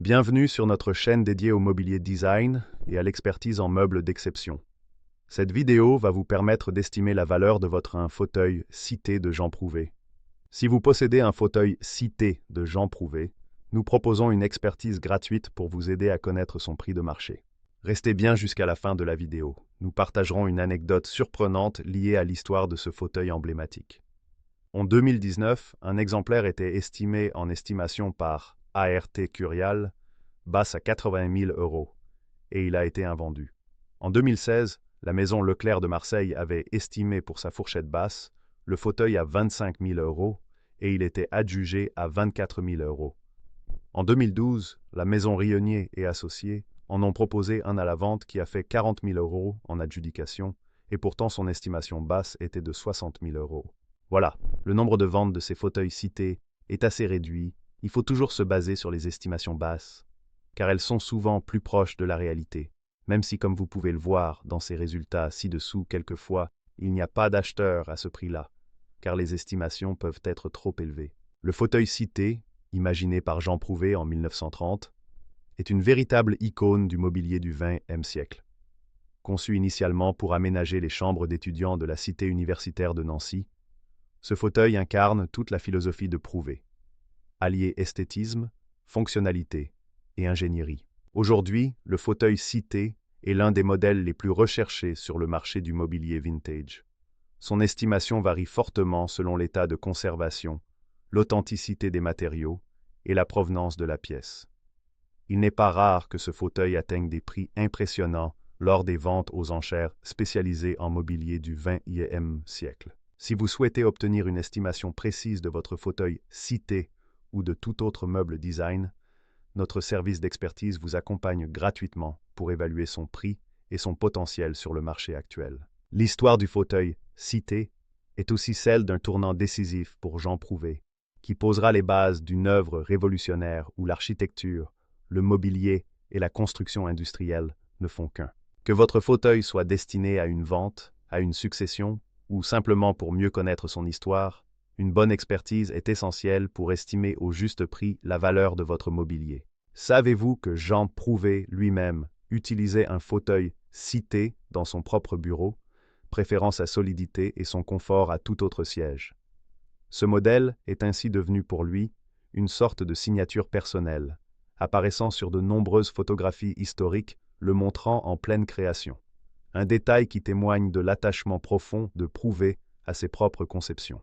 Bienvenue sur notre chaîne dédiée au mobilier design et à l'expertise en meubles d'exception. Cette vidéo va vous permettre d'estimer la valeur de votre fauteuil Cité de Jean Prouvé. Si vous possédez un fauteuil Cité de Jean Prouvé, nous proposons une expertise gratuite pour vous aider à connaître son prix de marché. Restez bien jusqu'à la fin de la vidéo. Nous partagerons une anecdote surprenante liée à l'histoire de ce fauteuil emblématique. En 2019, un exemplaire était estimé en estimation par ART Curial, basse à 80 000 euros, et il a été invendu. En 2016, la maison Leclerc de Marseille avait estimé pour sa fourchette basse le fauteuil à 25 000 euros et il était adjugé à 24 000 euros. En 2012, la maison Rionnier et Associés en ont proposé un à la vente qui a fait 40 000 euros en adjudication et pourtant son estimation basse était de 60 000 euros. Voilà, le nombre de ventes de ces fauteuils cités est assez réduit. Il faut toujours se baser sur les estimations basses, car elles sont souvent plus proches de la réalité, même si, comme vous pouvez le voir dans ces résultats ci-dessous, quelquefois, il n'y a pas d'acheteur à ce prix-là, car les estimations peuvent être trop élevées. Le fauteuil Cité, imaginé par Jean Prouvé en 1930, est une véritable icône du mobilier du XXe siècle. Conçu initialement pour aménager les chambres d'étudiants de la cité universitaire de Nancy, ce fauteuil incarne toute la philosophie de Prouvé, allier esthétisme, fonctionnalité et ingénierie. Aujourd'hui, le fauteuil Cité est l'un des modèles les plus recherchés sur le marché du mobilier vintage. Son estimation varie fortement selon l'état de conservation, l'authenticité des matériaux et la provenance de la pièce. Il n'est pas rare que ce fauteuil atteigne des prix impressionnants lors des ventes aux enchères spécialisées en mobilier du XXe siècle. Si vous souhaitez obtenir une estimation précise de votre fauteuil Cité ou de tout autre meuble design, notre service d'expertise vous accompagne gratuitement pour évaluer son prix et son potentiel sur le marché actuel. L'histoire du fauteuil Cité est aussi celle d'un tournant décisif pour Jean Prouvé, qui posera les bases d'une œuvre révolutionnaire où l'architecture, le mobilier et la construction industrielle ne font qu'un. Que votre fauteuil soit destiné à une vente, à une succession, ou simplement pour mieux connaître son histoire, une bonne expertise est essentielle pour estimer au juste prix la valeur de votre mobilier. Savez-vous que Jean Prouvé lui-même utilisait un fauteuil Cité dans son propre bureau, préférant sa solidité et son confort à tout autre siège? Ce modèle est ainsi devenu pour lui une sorte de signature personnelle, apparaissant sur de nombreuses photographies historiques le montrant en pleine création. Un détail qui témoigne de l'attachement profond de Prouvé à ses propres conceptions.